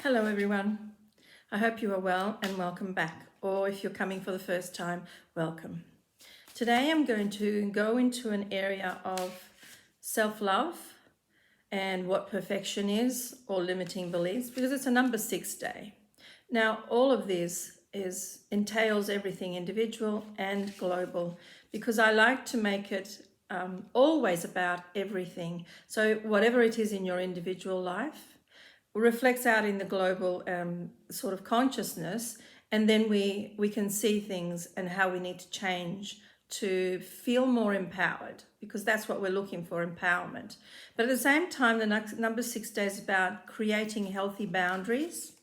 Hello everyone. I hope you are well and welcome back, or if you're coming for the first time, welcome. Today I'm going to go into an area of self-love and what perfection is or limiting beliefs, because it's a number 6 day. Now all of this entails everything individual and global, because I like to make it always about everything. So whatever it is in your individual life reflects out in the global sort of consciousness, and then we can see things and how we need to change to feel more empowered, because that's what we're looking for, empowerment. But at the same time, the next number 6 days is about creating healthy boundaries,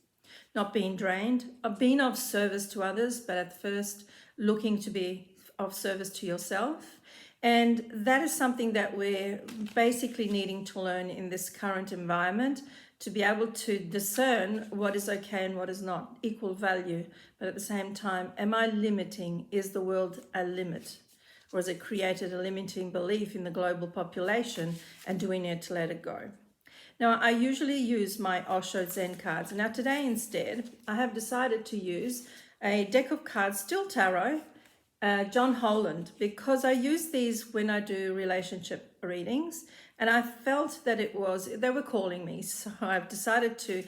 not being drained, of being of service to others, but at first looking to be of service to yourself. And that is something that we're basically needing to learn in this current environment, to be able to discern what is okay and what is not, equal value. But at the same time, am I limiting? Is the world a limit? Or has it created a limiting belief in the global population, and do we need to let it go? Now, I usually use my Osho Zen cards. Now today instead, I have decided to use a deck of cards, still tarot, John Holland, because I use these when I do relationship readings, and I felt that they were calling me, so I've decided to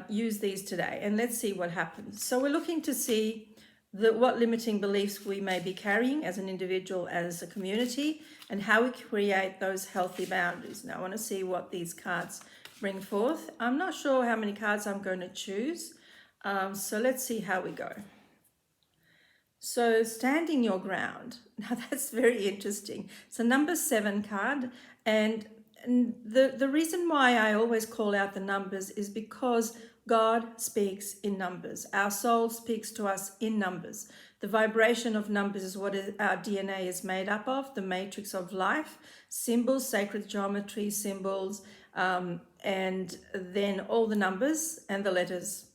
use these today, and let's see what happens. So we're looking to see what limiting beliefs we may be carrying as an individual, as a community, and how we create those healthy boundaries. Now I want to see what these cards bring forth. I'm not sure how many cards I'm going to choose, so let's see how we go. So standing your ground, now that's very interesting. It's a number 7 card, and the reason why I always call out the numbers is because God speaks in numbers. Our soul speaks to us in numbers. The vibration of numbers is what our DNA is made up of, the matrix of life, symbols, sacred geometry, symbols, and then all the numbers and the letters.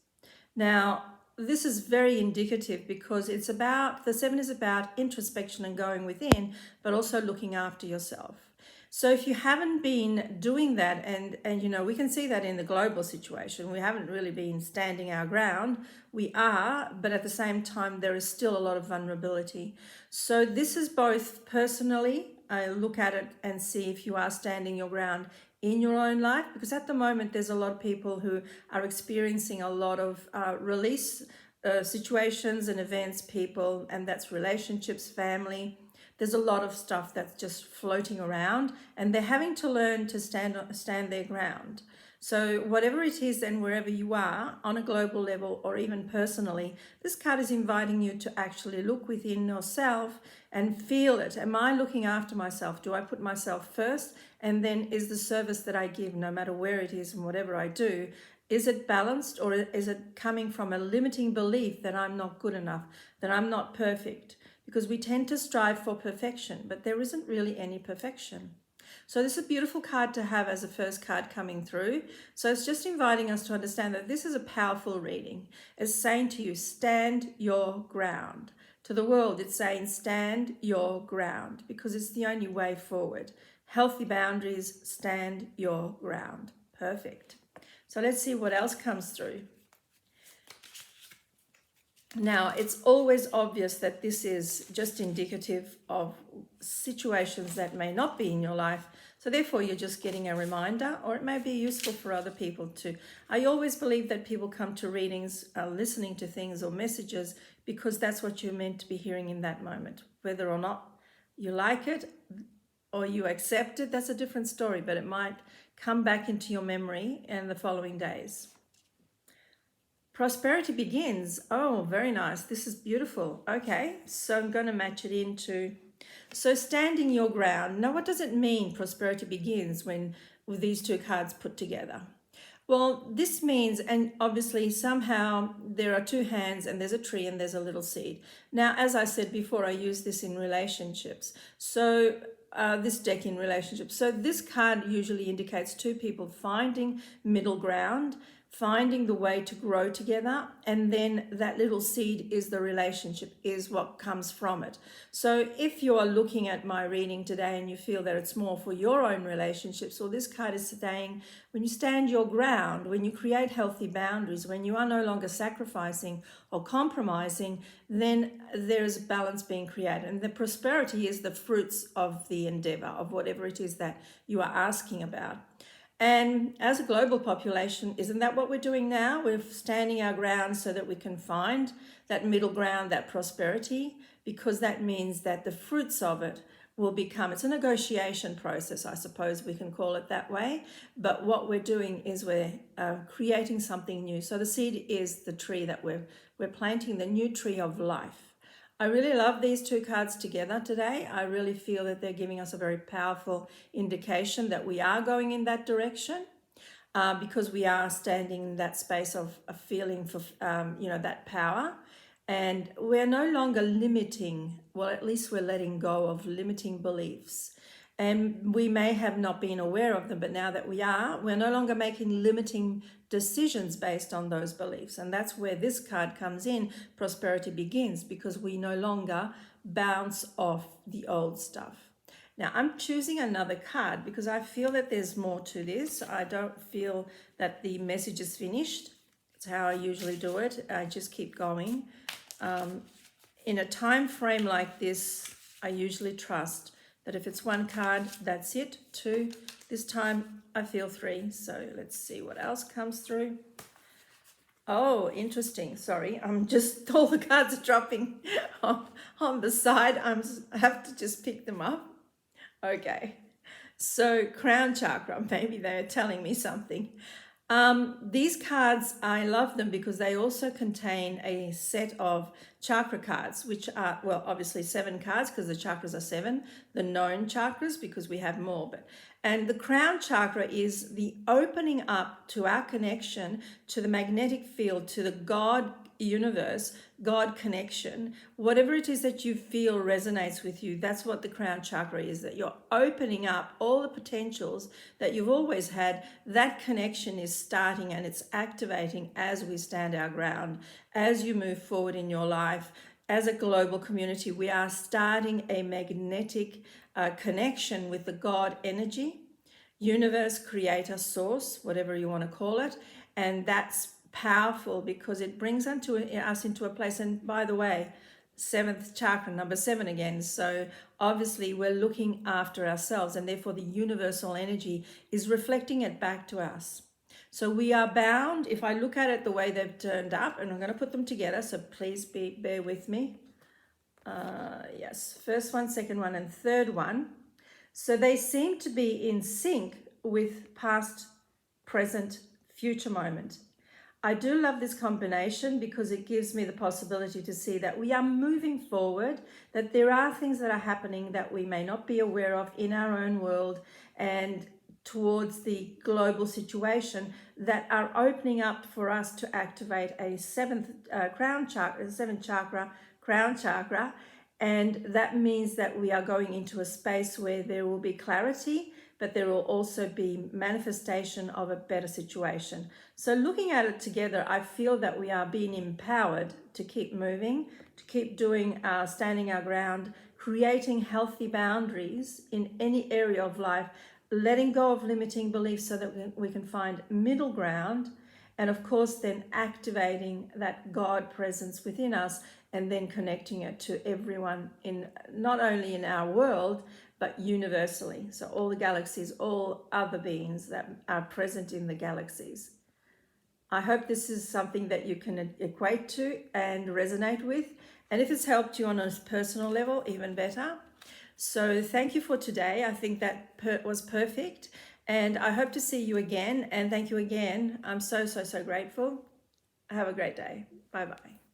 Now, this is very indicative because the 7 is about introspection and going within, but also looking after yourself. So if you haven't been doing that, and you know, we can see that in the global situation, we haven't really been standing our ground. We are, but at the same time, there is still a lot of vulnerability. So this is both personally, I look at it and see if you are standing your ground in your own life, because at the moment there's a lot of people who are experiencing a lot of release situations and events, people, and that's relationships, family. There's a lot of stuff that's just floating around, and they're having to learn to stand their ground. So whatever it is, and wherever you are on a global level or even personally, this card is inviting you to actually look within yourself and feel it. Am I looking after myself? Do I put myself first? And then is the service that I give, no matter where it is and whatever I do, is it balanced, or is it coming from a limiting belief that I'm not good enough, that I'm not perfect? Because we tend to strive for perfection, but there isn't really any perfection. So this is a beautiful card to have as a first card coming through. So it's just inviting us to understand that this is a powerful reading. It's saying to you, stand your ground. To the world, it's saying stand your ground, because it's the only way forward. Healthy boundaries, stand your ground. Perfect. So let's see what else comes through. Now, it's always obvious that this is just indicative of situations that may not be in your life. So therefore, you're just getting a reminder, or it may be useful for other people too. I always believe that people come to readings, listening to things or messages, because that's what you're meant to be hearing in that moment. Whether or not you like it or you accept it, that's a different story, but it might come back into your memory in the following days. Prosperity begins. Oh, very nice. This is beautiful. Okay, so I'm going to match it into, so standing your ground. Now, what does it mean, prosperity begins, when with these two cards put together? Well, this means, and obviously somehow there are two hands and there's a tree and there's a little seed. Now, as I said before, I use this in relationships. So this deck in relationships. So this card usually indicates two people finding middle ground, finding the way to grow together, and then that little seed is the relationship, is what comes from it. So if you are looking at my reading today and you feel that it's more for your own relationships, well, this card is saying when you stand your ground, when you create healthy boundaries, when you are no longer sacrificing or compromising, then there is balance being created. And the prosperity is the fruits of the endeavor, of whatever it is that you are asking about. And as a global population, isn't that what we're doing now? We're standing our ground so that we can find that middle ground, that prosperity, because that means that the fruits of it will become, it's a negotiation process, I suppose we can call it that way. But what we're doing is we're creating something new. So the seed is the tree that we're planting, the new tree of life. I really love these two cards together today. I really feel that they're giving us a very powerful indication that we are going in that direction, because we are standing in that space of a feeling for, that power. And we're no longer limiting, well, at least we're letting go of limiting beliefs. And we may have not been aware of them, but now that we are, we're no longer making limiting decisions based on those beliefs. And that's where this card comes in. Prosperity begins, because we no longer bounce off the old stuff. Now, I'm choosing another card because I feel that there's more to this. I don't feel that the message is finished. It's how I usually do it. I just keep going. In a time frame like this, I usually trust that if it's one card, that's it. Two. This time I feel three. So let's see what else comes through. Oh, interesting. Sorry, I'm just, all the cards are dropping on the side. I have to just pick them up. Okay. So crown chakra, maybe they're telling me something. These cards, I love them because they also contain a set of chakra cards, which are, well, obviously 7 cards because the chakras are 7, the known chakras because we have more. And the crown chakra is the opening up to our connection to the magnetic field, to the God universe, God connection, whatever it is that you feel resonates with you. That's what the crown chakra is, that you're opening up all the potentials that you've always had. That connection is starting and it's activating as we stand our ground, as you move forward in your life. As a global community, we are starting a magnetic connection with the God energy, universe, creator, source, whatever you want to call it. And that's powerful because it brings us into a place. And by the way, 7th chakra, number 7 again. So obviously we're looking after ourselves, and therefore the universal energy is reflecting it back to us. So we are bound, if I look at it the way they've turned up, and I'm going to put them together, so please bear with me. Yes, first one, second one, and third one. So they seem to be in sync with past, present, future moment. I do love this combination because it gives me the possibility to see that we are moving forward, that there are things that are happening that we may not be aware of in our own world and towards the global situation that are opening up for us to activate a 7th crown chakra, 7th chakra, crown chakra. And that means that we are going into a space where there will be clarity, but there will also be manifestation of a better situation. So looking at it together, I feel that we are being empowered to keep moving, to keep doing standing our ground, creating healthy boundaries in any area of life, letting go of limiting beliefs so that we can find middle ground, and of course then activating that God presence within us and then connecting it to everyone, in not only in our world, but universally. So all the galaxies, all other beings that are present in the galaxies. I hope this is something that you can equate to and resonate with. And if it's helped you on a personal level, even better. So thank you for today. I think that was perfect. And I hope to see you again. And thank you again. I'm so grateful. Have a great day. Bye-bye.